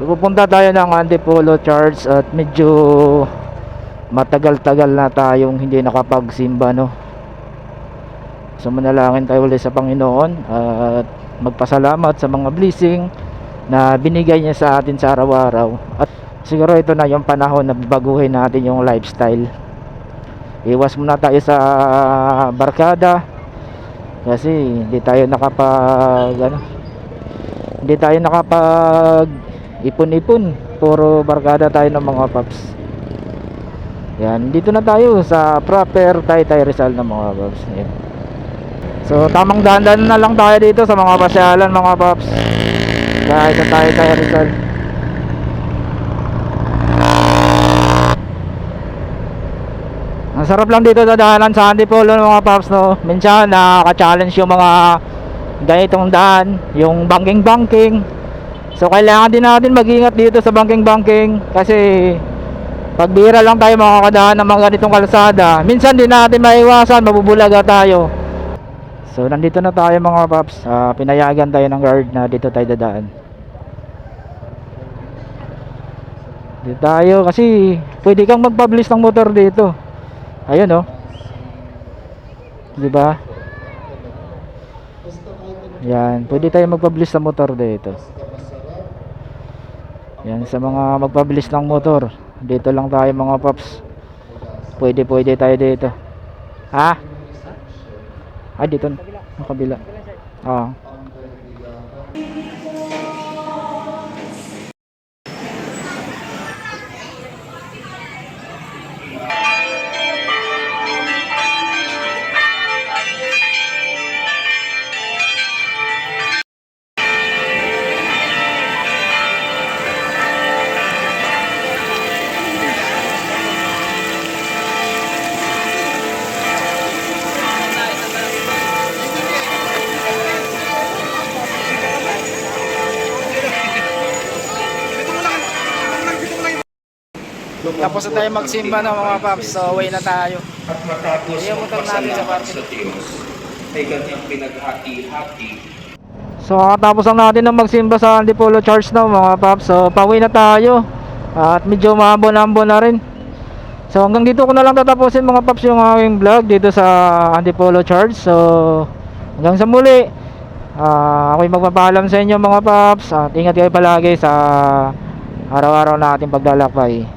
pupunta tayo ng Antipolo Church at medyo matagal-tagal na tayong hindi nakapagsimba, no? So manalangin tayo ulit sa Panginoon at magpasalamat sa mga blessing na binigay niya sa atin sa araw-araw. At siguro ito na yung panahon na baguhin natin yung lifestyle. Iwas muna tayo sa barkada kasi hindi tayo nakapag ipon-ipon, puro barkada tayo ng mga paps. Yan, dito na tayo sa proper Taytay Rizal ng mga paps. Yan. So tamang dahan-dahan na lang tayo dito sa mga pasyalan mga paps, dahil sa Taytay Rizal. Ang sarap lang dito sa daanan sa Antipolo mga paps, no? Minsan nakaka-challenge yung mga ganitong daan, yung banking. So kailangan din natin mag-ingat dito sa banking kasi pagbira lang tayo makakadaan ng mga ganitong kalsada, minsan din natin maiwasan, mabubulaga tayo. So nandito na tayo mga paps, pinayagan tayo ng guard na dito tayo dadaan. Dito tayo kasi pwede kang magpabilis ng motor dito. Ayun, oh. Di ba? Yan, pwede tayo magpabilis ng motor dito. Yan, sa mga magpabilis ng motor, dito lang tayo mga paps. Pwede tayo dito. Ha? Ay, dito ang kabila. Oo. Tapos na tayo magsimba ng mga paps, so away na tayo. At matapos magpasalamat sa Diyos, ay kanyang pinaghati-hati. So katapos lang natin ng magsimba sa Antipolo Church na mga paps, so pauwi na tayo. At medyo maambon-ambon na rin. So hanggang dito ko na lang tatapusin mga paps yung aking vlog dito sa Antipolo Church. So hanggang sa muli, ako'y magpapaalam sa inyo mga paps. At ingat kayo palagi sa araw-araw na ating paglalakbay.